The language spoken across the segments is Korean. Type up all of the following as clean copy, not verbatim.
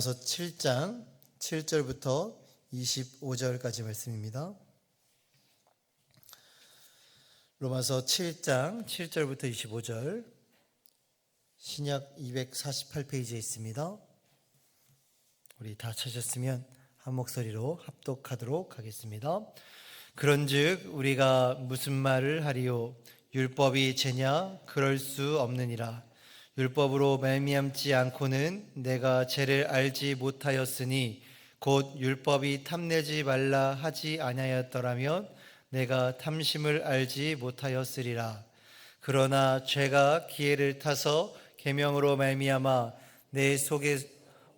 로마서 7장 7절부터 25절까지 말씀입니다. 로마서 7장 7절부터 25절, 신약 248페이지에 있습니다. 우리 다 찾았으면 한 목소리로 합독하도록 하겠습니다. 그런즉 우리가 무슨 말을 하리요? 율법이 죄냐? 그럴 수 없느니라. 율법으로 말미암지 않고는 내가 죄를 알지 못하였으니 곧 율법이 탐내지 말라 하지 아니하였더라면 내가 탐심을 알지 못하였으리라. 그러나 죄가 기회를 타서 계명으로 말미암아 내 속에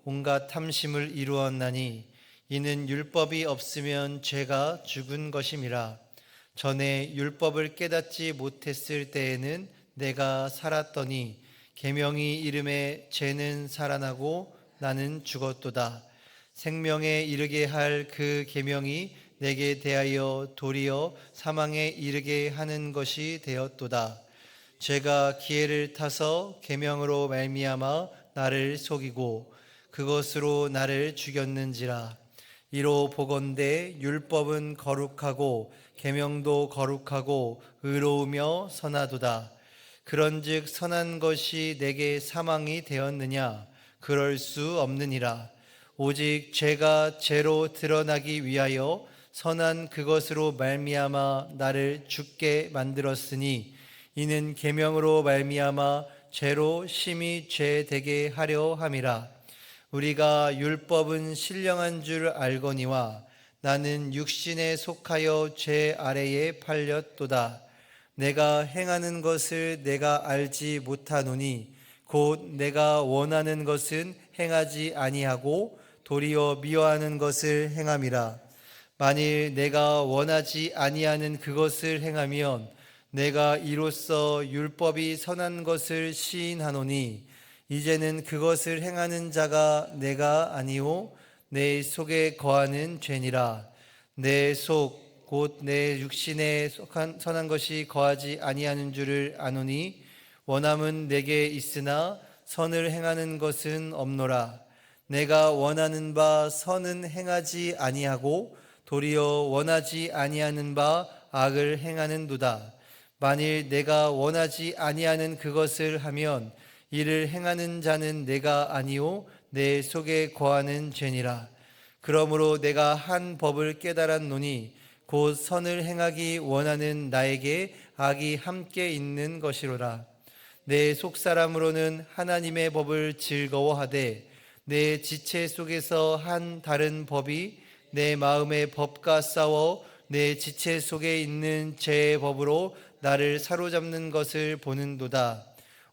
온갖 탐심을 이루었나니 이는 율법이 없으면 죄가 죽은 것임이라. 전에 율법을 깨닫지 못했을 때에는 내가 살았더니 계명이 이름에 죄는 살아나고 나는 죽었도다. 생명에 이르게 할 그 계명이 내게 대하여 도리어 사망에 이르게 하는 것이 되었도다. 죄가 기회를 타서 계명으로 말미암아 나를 속이고 그것으로 나를 죽였는지라. 이로 보건대 율법은 거룩하고 계명도 거룩하고 의로우며 선하도다. 그런즉 선한 것이 내게 사망이 되었느냐? 그럴 수 없느니라. 오직 죄가 죄로 드러나기 위하여 선한 그것으로 말미암아 나를 죽게 만들었으니 이는 계명으로 말미암아 죄로 심히 죄되게 하려 함이라. 우리가 율법은 신령한 줄 알거니와 나는 육신에 속하여 죄 아래에 팔렸도다. 내가 행하는 것을 내가 알지 못하노니 곧 내가 원하는 것은 행하지 아니하고 도리어 미워하는 것을 행함이라. 만일 내가 원하지 아니하는 그것을 행하면 내가 이로써 율법이 선한 것을 시인하노니 이제는 그것을 행하는 자가 내가 아니오 내 속에 거하는 죄니라. 내 속 곧 내 육신에 속한 선한 것이 거하지 아니하는 줄을 아노니 원함은 내게 있으나 선을 행하는 것은 없노라. 내가 원하는 바 선은 행하지 아니하고 도리어 원하지 아니하는 바 악을 행하는도다. 만일 내가 원하지 아니하는 그것을 하면 이를 행하는 자는 내가 아니오 내 속에 거하는 죄니라. 그러므로 내가 한 법을 깨달았노니 곧 선을 행하기 원하는 나에게 악이 함께 있는 것이로라. 내 속사람으로는 하나님의 법을 즐거워하되 내 지체 속에서 한 다른 법이 내 마음의 법과 싸워 내 지체 속에 있는 죄의 법으로 나를 사로잡는 것을 보는도다.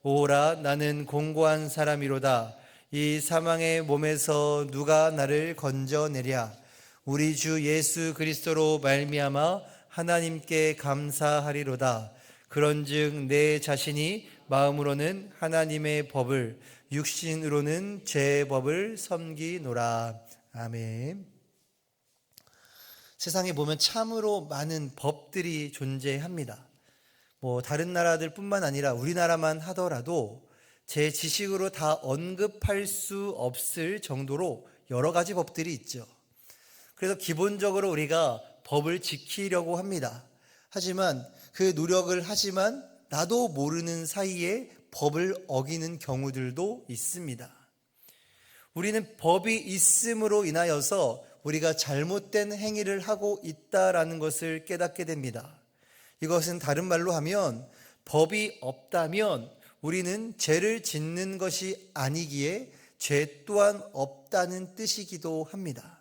오라, 나는 공고한 사람이로다. 이 사망의 몸에서 누가 나를 건져내랴. 우리 주 예수 그리스도로 말미암아 하나님께 감사하리로다. 그런즉 내 자신이 마음으로는 하나님의 법을, 육신으로는 죄의 법을 섬기노라. 아멘. 세상에 보면 참으로 많은 법들이 존재합니다. 다른 나라들뿐만 아니라 우리나라만 하더라도 제 지식으로 다 언급할 수 없을 정도로 여러 가지 법들이 있죠. 그래서 기본적으로 우리가 법을 지키려고 합니다. 하지만 그 노력을 하지만 나도 모르는 사이에 법을 어기는 경우들도 있습니다. 우리는 법이 있음으로 인하여서 우리가 잘못된 행위를 하고 있다라는 것을 깨닫게 됩니다. 이것은 다른 말로 하면 법이 없다면 우리는 죄를 짓는 것이 아니기에 죄 또한 없다는 뜻이기도 합니다.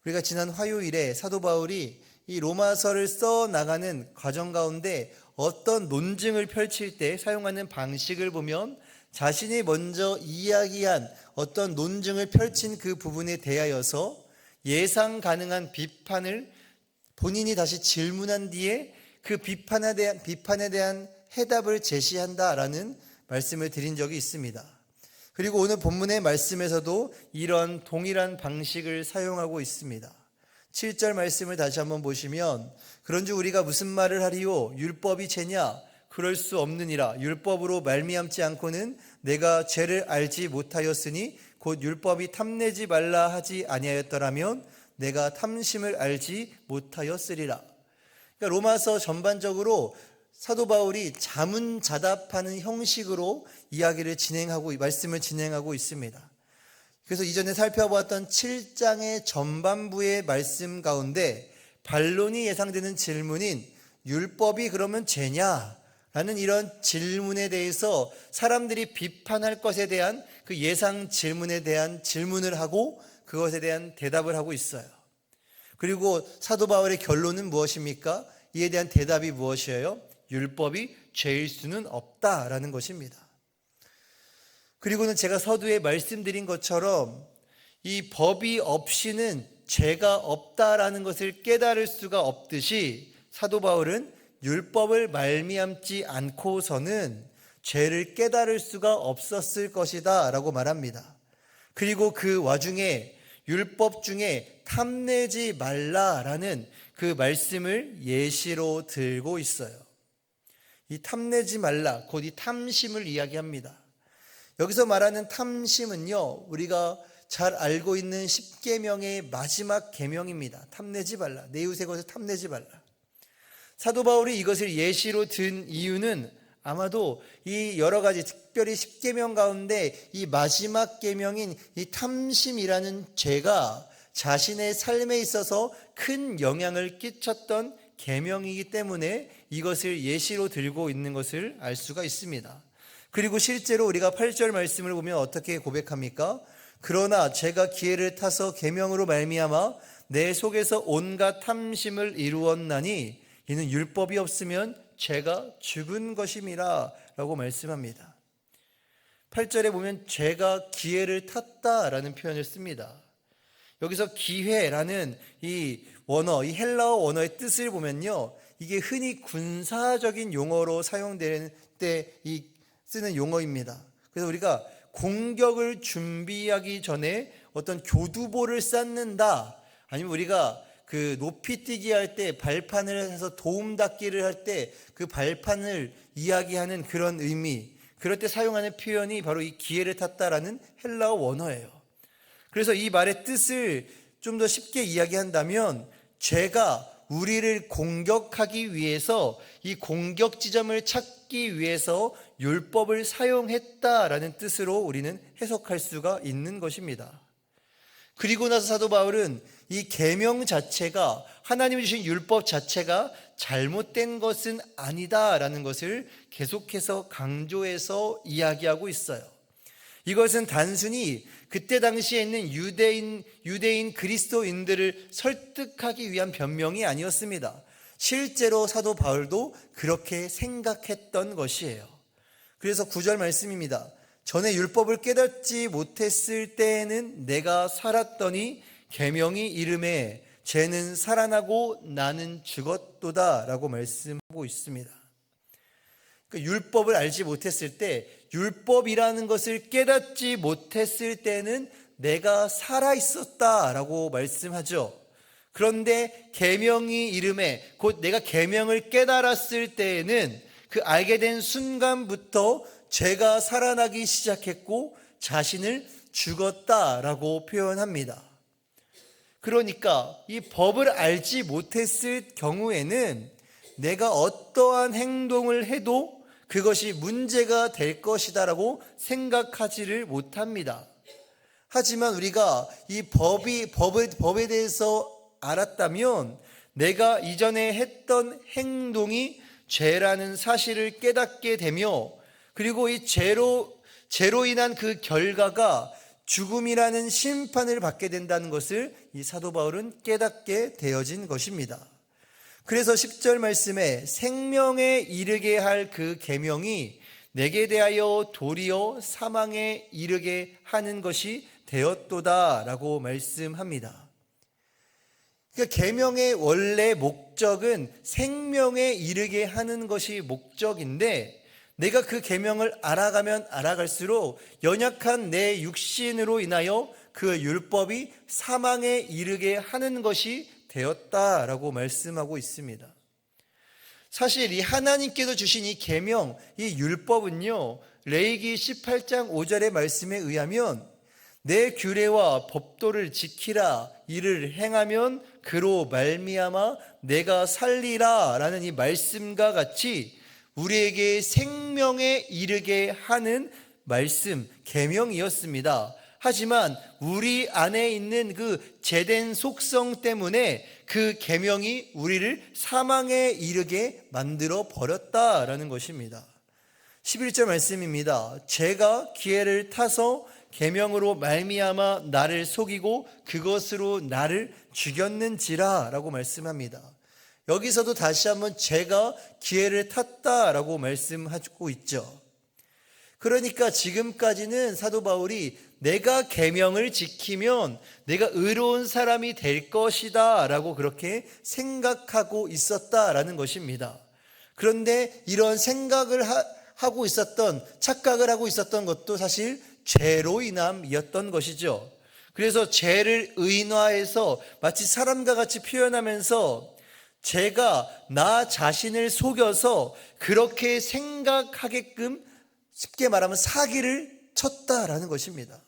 우리가 지난 화요일에 사도 바울이 이 로마서를 써 나가는 과정 가운데 어떤 논증을 펼칠 때 사용하는 방식을 보면 자신이 먼저 이야기한 어떤 논증을 펼친 그 부분에 대하여서 예상 가능한 비판을 본인이 다시 질문한 뒤에 그 비판에 대한 해답을 제시한다라는 말씀을 드린 적이 있습니다. 그리고 오늘 본문의 말씀에서도 이런 동일한 방식을 사용하고 있습니다. 7절 말씀을 다시 한번 보시면 그런즉 우리가 무슨 말을 하리요? 율법이 죄냐? 그럴 수 없느니라. 율법으로 말미암지 않고는 내가 죄를 알지 못하였으니 곧 율법이 탐내지 말라 하지 아니하였더라면 내가 탐심을 알지 못하였으리라. 그러니까 로마서 전반적으로 사도 바울이 자문자답하는 형식으로 이야기를 진행하고 말씀을 진행하고 있습니다. 그래서 이전에 살펴보았던 7장의 전반부의 말씀 가운데 반론이 예상되는 질문인 율법이 그러면 죄냐? 라는 이런 질문에 대해서 사람들이 비판할 것에 대한 그 예상 질문에 대한 질문을 하고 그것에 대한 대답을 하고 있어요. 그리고 사도 바울의 결론은 무엇입니까? 이에 대한 대답이 무엇이에요? 율법이 죄일 수는 없다라는 것입니다. 그리고는 제가 서두에 말씀드린 것처럼 이 법이 없이는 죄가 없다라는 것을 깨달을 수가 없듯이 사도 바울은 율법을 말미암지 않고서는 죄를 깨달을 수가 없었을 것이다 라고 말합니다. 그리고 그 와중에 율법 중에 탐내지 말라라는 그 말씀을 예시로 들고 있어요. 이 탐내지 말라, 곧 이 탐심을 이야기합니다. 여기서 말하는 탐심은요, 우리가 잘 알고 있는 10계명의 마지막 계명입니다. 탐내지 말라, 내 이웃의 것을 탐내지 말라. 사도 바울이 이것을 예시로 든 이유는 아마도 이 여러 가지 특별히 10계명 가운데 이 마지막 계명인 이 탐심이라는 죄가 자신의 삶에 있어서 큰 영향을 끼쳤던 계명이기 때문에 이것을 예시로 들고 있는 것을 알 수가 있습니다. 그리고 실제로 우리가 8절 말씀을 보면 어떻게 고백합니까? 그러나 제가 기회를 타서 계명으로 말미암아 내 속에서 온갖 탐심을 이루었나니 이는 율법이 없으면 죄가 죽은 것임이라 라고 말씀합니다. 8절에 보면 죄가 기회를 탔다라는 표현을 씁니다. 여기서 기회라는 이 원어, 이 헬라어 원어의 뜻을 보면요, 이게 흔히 군사적인 용어로 사용되는 때 쓰는 용어입니다. 그래서 우리가 공격을 준비하기 전에 어떤 교두보를 쌓는다, 아니면 우리가 그 높이뛰기 할 때 발판을 해서 도움닫기를 할 때 그 발판을 이야기하는 그런 의미, 그럴 때 사용하는 표현이 바로 이 기회를 탔다라는 헬라어 원어예요. 그래서 이 말의 뜻을 좀 더 쉽게 이야기한다면 죄가 우리를 공격하기 위해서 이 공격 지점을 찾기 위해서 율법을 사용했다라는 뜻으로 우리는 해석할 수가 있는 것입니다. 그리고 나서 사도 바울은 이 계명 자체가, 하나님이 주신 율법 자체가 잘못된 것은 아니다라는 것을 계속해서 강조해서 이야기하고 있어요. 이것은 단순히 그때 당시에 있는 유대인 그리스도인들을 설득하기 위한 변명이 아니었습니다. 실제로 사도 바울도 그렇게 생각했던 것이에요. 그래서 9절 말씀입니다. 전에 율법을 깨닫지 못했을 때에는 내가 살았더니 계명이 이름에 죄는 살아나고 나는 죽었도다 라고 말씀하고 있습니다. 그러니까 율법을 알지 못했을 때, 율법이라는 것을 깨닫지 못했을 때는 내가 살아있었다라고 말씀하죠. 그런데 계명이 이름에, 곧 내가 계명을 깨달았을 때에는 그 알게 된 순간부터 죄가 살아나기 시작했고 자신을 죽었다라고 표현합니다. 그러니까 이 법을 알지 못했을 경우에는 내가 어떠한 행동을 해도 그것이 문제가 될 것이다라고 생각하지를 못합니다. 하지만 우리가 이 법에 대해서 알았다면 내가 이전에 했던 행동이 죄라는 사실을 깨닫게 되며, 그리고 이 죄로 인한 그 결과가 죽음이라는 심판을 받게 된다는 것을 이 사도 바울은 깨닫게 되어진 것입니다. 그래서 10절 말씀에 생명에 이르게 할 그 계명이 내게 대하여 도리어 사망에 이르게 하는 것이 되었도다라고 말씀합니다. 그러니까 계명의 원래 목적은 생명에 이르게 하는 것이 목적인데, 내가 그 계명을 알아가면 알아갈수록 연약한 내 육신으로 인하여 그 율법이 사망에 이르게 하는 것이 되었다라고 말씀하고 있습니다. 사실 이 하나님께서 주신 이 계명, 이 율법은요, 레위기 18장 5절의 말씀에 의하면 내 규례와 법도를 지키라. 이를 행하면 그로 말미암아 내가 살리라 라는 이 말씀과 같이 우리에게 생명에 이르게 하는 말씀, 계명이었습니다. 하지만 우리 안에 있는 그 죄된 속성 때문에 그 계명이 우리를 사망에 이르게 만들어 버렸다라는 것입니다. 11절 말씀입니다. 죄가 기회를 타서 계명으로 말미암아 나를 속이고 그것으로 나를 죽였는지라 라고 말씀합니다. 여기서도 다시 한번 죄가 기회를 탔다라고 말씀하고 있죠. 그러니까 지금까지는 사도 바울이 내가 계명을 지키면 내가 의로운 사람이 될 것이다 라고 그렇게 생각하고 있었다라는 것입니다. 그런데 이런 생각을 하고 있었던, 착각을 하고 있었던 것도 사실 죄로 인함이었던 것이죠. 그래서 죄를 의인화해서 마치 사람과 같이 표현하면서 제가 나 자신을 속여서 그렇게 생각하게끔 쉽게 말하면 사기를 쳤다라는 것입니다.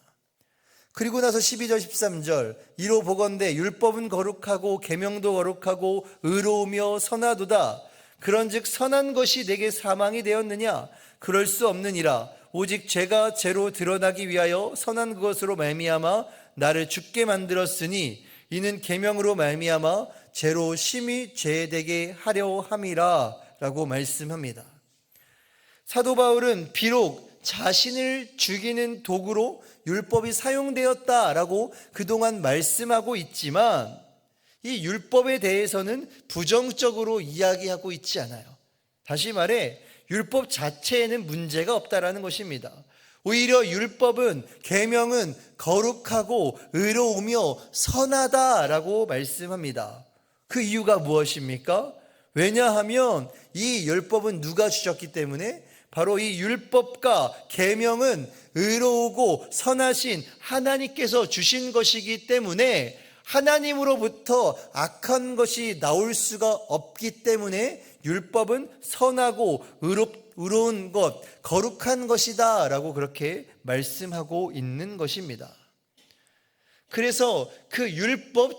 그리고 나서 12절 13절 이로 보건대 율법은 거룩하고 계명도 거룩하고 의로우며 선하도다. 그런즉 선한 것이 내게 사망이 되었느냐? 그럴 수 없느니라. 오직 죄가 죄로 드러나기 위하여 선한 그것으로 말미암아 나를 죽게 만들었으니 이는 계명으로 말미암아 죄로 심히 죄되게 하려 함이라 라고 말씀합니다. 사도 바울은 비록 자신을 죽이는 도구로 율법이 사용되었다라고 그동안 말씀하고 있지만 이 율법에 대해서는 부정적으로 이야기하고 있지 않아요. 다시 말해 율법 자체에는 문제가 없다라는 것입니다. 오히려 율법은, 계명은 거룩하고 의로우며 선하다라고 말씀합니다. 그 이유가 무엇입니까? 왜냐하면 이 율법은 누가 주셨기 때문에 바로 이 율법과 계명은 의로우고 선하신 하나님께서 주신 것이기 때문에 하나님으로부터 악한 것이 나올 수가 없기 때문에 율법은 선하고 의로운 것, 거룩한 것이다 라고 그렇게 말씀하고 있는 것입니다. 그래서 그 율법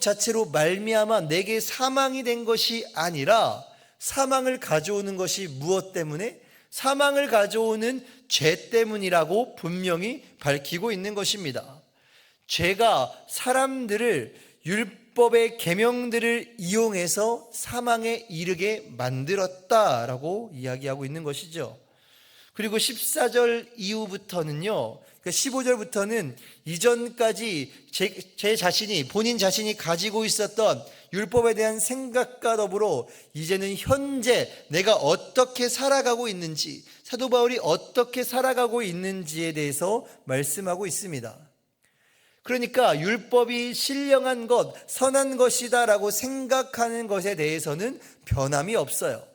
자체로 말미암아 내게 사망이 된 것이 아니라 사망을 가져오는 것이 무엇 때문에? 사망을 가져오는 죄 때문이라고 분명히 밝히고 있는 것입니다. 죄가 사람들을 율법의 계명들을 이용해서 사망에 이르게 만들었다라고 이야기하고 있는 것이죠. 그리고 14절 이후부터는요, 15절부터는 이전까지 제 자신이, 본인 자신이 가지고 있었던 율법에 대한 생각과 더불어 이제는 현재 내가 어떻게 살아가고 있는지, 사도 바울이 어떻게 살아가고 있는지에 대해서 말씀하고 있습니다. 그러니까 율법이 신령한 것, 선한 것이다 라고 생각하는 것에 대해서는 변함이 없어요.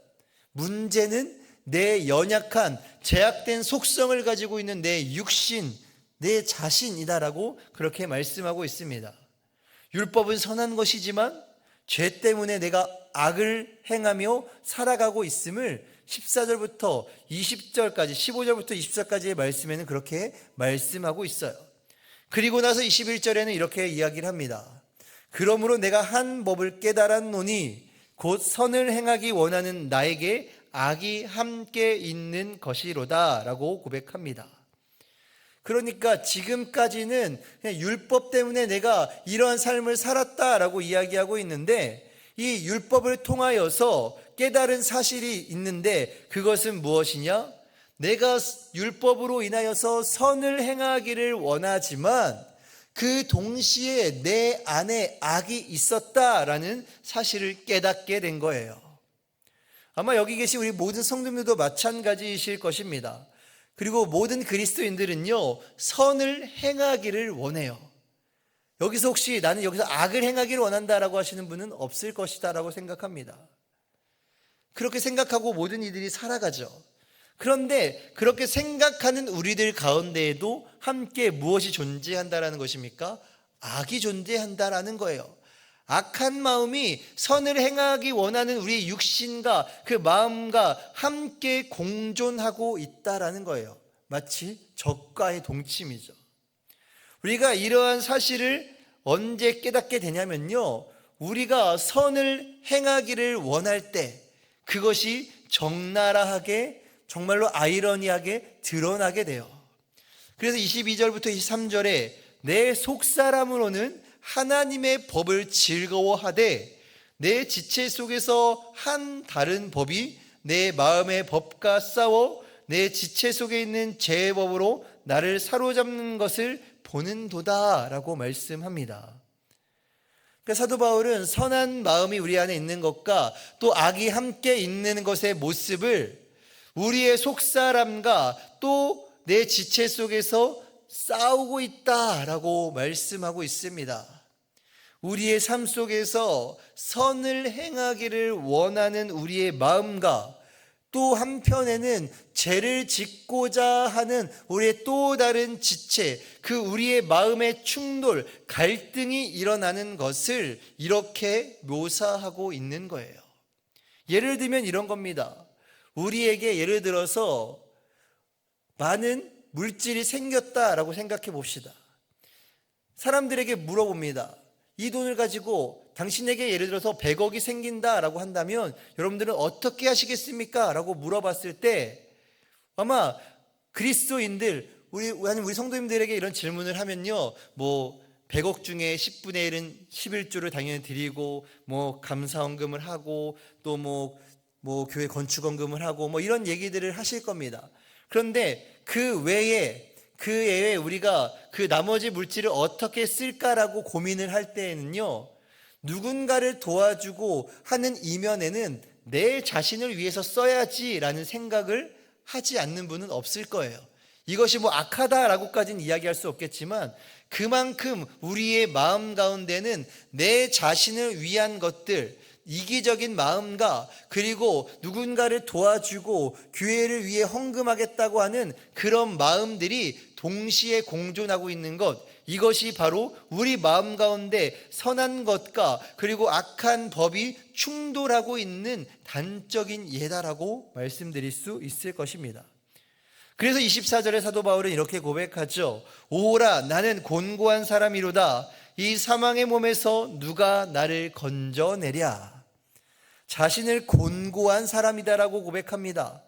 문제는 내 연약한 제약된 속성을 가지고 있는 내 육신, 내 자신이다라고 그렇게 말씀하고 있습니다. 율법은 선한 것이지만 죄 때문에 내가 악을 행하며 살아가고 있음을 14절부터 20절까지, 15절부터 20절까지의 말씀에는 그렇게 말씀하고 있어요. 그리고 나서 21절에는 이렇게 이야기를 합니다. 그러므로 내가 한 법을 깨달았노니 곧 선을 행하기 원하는 나에게 악이 함께 있는 것이로다 라고 고백합니다. 그러니까 지금까지는 그냥 율법 때문에 내가 이러한 삶을 살았다라고 이야기하고 있는데 이 율법을 통하여서 깨달은 사실이 있는데 그것은 무엇이냐? 내가 율법으로 인하여서 선을 행하기를 원하지만 그 동시에 내 안에 악이 있었다라는 사실을 깨닫게 된 거예요. 아마 여기 계신 우리 모든 성도님들도 마찬가지이실 것입니다. 그리고 모든 그리스도인들은요, 선을 행하기를 원해요. 여기서 혹시 나는 여기서 악을 행하기를 원한다라고 하시는 분은 없을 것이다 라고 생각합니다. 그렇게 생각하고 모든 이들이 살아가죠. 그런데 그렇게 생각하는 우리들 가운데에도 함께 무엇이 존재한다라는 것입니까? 악이 존재한다라는 거예요. 악한 마음이 선을 행하기 원하는 우리 육신과 그 마음과 함께 공존하고 있다라는 거예요. 마치 적과의 동침이죠. 우리가 이러한 사실을 언제 깨닫게 되냐면요, 우리가 선을 행하기를 원할 때 그것이 적나라하게, 정말로 아이러니하게 드러나게 돼요. 그래서 22절부터 23절에 내 속사람으로는 하나님의 법을 즐거워하되 내 지체 속에서 한 다른 법이 내 마음의 법과 싸워 내 지체 속에 있는 죄의 법으로 나를 사로잡는 것을 보는도다 라고 말씀합니다. 그러니까 사도 바울은 선한 마음이 우리 안에 있는 것과 또 악이 함께 있는 것의 모습을 우리의 속사람과 또 내 지체 속에서 싸우고 있다라고 말씀하고 있습니다. 우리의 삶 속에서 선을 행하기를 원하는 우리의 마음과 또 한편에는 죄를 짓고자 하는 우리의 또 다른 지체, 그 우리의 마음의 충돌, 갈등이 일어나는 것을 이렇게 묘사하고 있는 거예요. 예를 들면 이런 겁니다. 우리에게 예를 들어서 많은 물질이 생겼다라고 생각해 봅시다. 사람들에게 물어봅니다. 이 돈을 가지고 당신에게 예를 들어서 100억이 생긴다라고 한다면 여러분들은 어떻게 하시겠습니까? 라고 물어봤을 때 아마 그리스도인들, 우리 성도님들에게 이런 질문을 하면요, 100억 중에 10분의 1은 11조를 당연히 드리고 감사헌금을 하고 또 교회 건축헌금을 하고 이런 얘기들을 하실 겁니다. 그런데 그 외에 우리가 그 나머지 물질을 어떻게 쓸까라고 고민을 할 때에는요, 누군가를 도와주고 하는 이면에는 내 자신을 위해서 써야지라는 생각을 하지 않는 분은 없을 거예요. 이것이 악하다라고까지는 이야기할 수 없겠지만 그만큼 우리의 마음 가운데는 내 자신을 위한 것들, 이기적인 마음과 그리고 누군가를 도와주고 교회를 위해 헌금하겠다고 하는 그런 마음들이 동시에 공존하고 있는 것, 이것이 바로 우리 마음 가운데 선한 것과 그리고 악한 법이 충돌하고 있는 단적인 예다라고 말씀드릴 수 있을 것입니다. 그래서 24절에 사도 바울은 이렇게 고백하죠. 오라, 나는 곤고한 사람이로다. 이 사망의 몸에서 누가 나를 건져내랴. 자신을 곤고한 사람이다라고 고백합니다.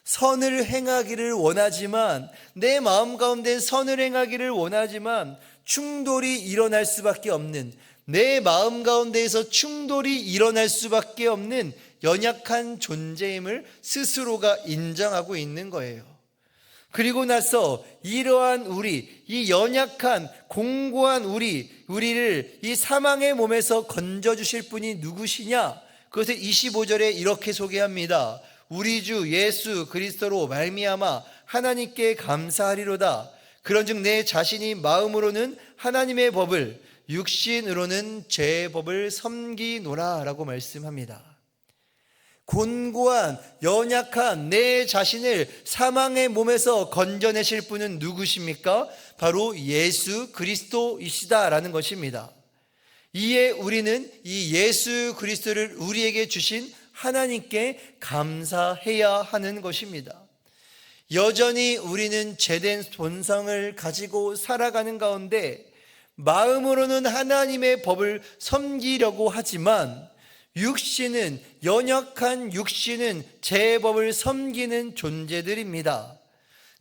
선을 행하기를 원하지만, 내 마음 가운데 선을 행하기를 원하지만 충돌이 일어날 수밖에 없는, 내 마음 가운데에서 충돌이 일어날 수밖에 없는 연약한 존재임을 스스로가 인정하고 있는 거예요. 그리고 나서 이러한 이 연약한 공고한 우리를 이 사망의 몸에서 건져주실 분이 누구시냐? 그것을 25절에 이렇게 소개합니다. 우리 주 예수 그리스도로 말미암아 하나님께 감사하리로다. 그런즉 내 자신이 마음으로는 하나님의 법을, 육신으로는 죄의 법을 섬기노라 라고 말씀합니다. 곤고한 연약한 내 자신을 사망의 몸에서 건져내실 분은 누구십니까? 바로 예수 그리스도이시다라는 것입니다. 이에 우리는 이 예수 그리스도를 우리에게 주신 하나님께 감사해야 하는 것입니다. 여전히 우리는 죄된 본성을 가지고 살아가는 가운데 마음으로는 하나님의 법을 섬기려고 하지만 연약한 육신은 제 법을 섬기는 존재들입니다.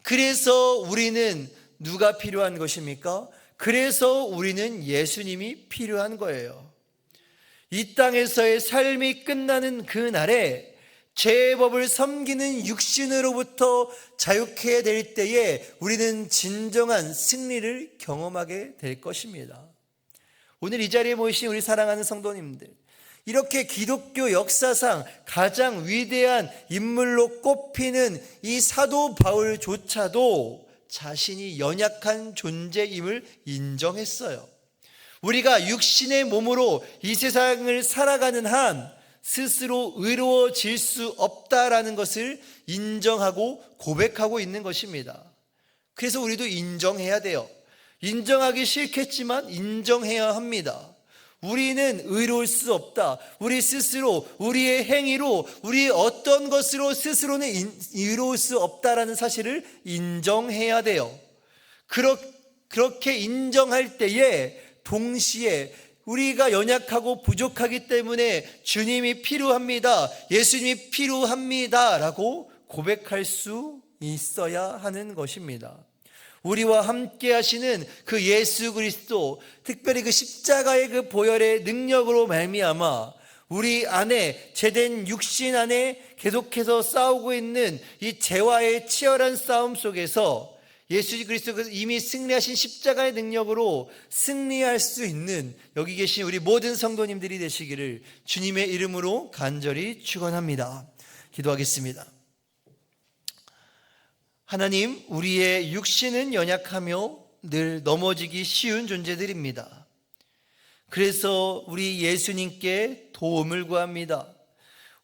그래서 우리는 누가 필요한 것입니까? 그래서 우리는 예수님이 필요한 거예요. 이 땅에서의 삶이 끝나는 그날에 죄의 법을 섬기는 육신으로부터 자유케 될 때에 우리는 진정한 승리를 경험하게 될 것입니다. 오늘 이 자리에 모이신 우리 사랑하는 성도님들, 이렇게 기독교 역사상 가장 위대한 인물로 꼽히는 이 사도 바울조차도 자신이 연약한 존재임을 인정했어요. 우리가 육신의 몸으로 이 세상을 살아가는 한 스스로 의로워질 수 없다라는 것을 인정하고 고백하고 있는 것입니다. 그래서 우리도 인정해야 돼요. 인정하기 싫겠지만 인정해야 합니다. 우리는 의로울 수 없다. 우리 스스로, 우리의 행위로, 우리 어떤 것으로 스스로는 의로울 수 없다라는 사실을 인정해야 돼요. 그렇게 인정할 때에 동시에 우리가 연약하고 부족하기 때문에 주님이 필요합니다. 예수님이 필요합니다. 라고 고백할 수 있어야 하는 것입니다. 우리와 함께 하시는 그 예수 그리스도, 특별히 그 십자가의 그 보혈의 능력으로 말미암아 우리 안에, 죄된 육신 안에 계속해서 싸우고 있는 이 죄와의 치열한 싸움 속에서 예수 그리스도께서 이미 승리하신 십자가의 능력으로 승리할 수 있는 여기 계신 우리 모든 성도님들이 되시기를 주님의 이름으로 간절히 축원합니다. 기도하겠습니다. 하나님, 우리의 육신은 연약하며 늘 넘어지기 쉬운 존재들입니다. 그래서 우리 예수님께 도움을 구합니다.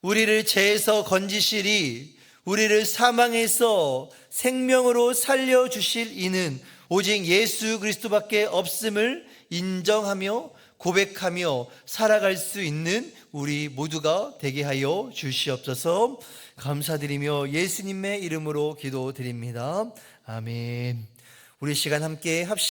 우리를 죄에서 건지시리, 우리를 사망에서 생명으로 살려주실 이는 오직 예수 그리스도밖에 없음을 인정하며 고백하며 살아갈 수 있는 우리 모두가 되게 하여 주시옵소서. 감사드리며 예수님의 이름으로 기도드립니다. 아멘. 우리 시간 함께 합시다.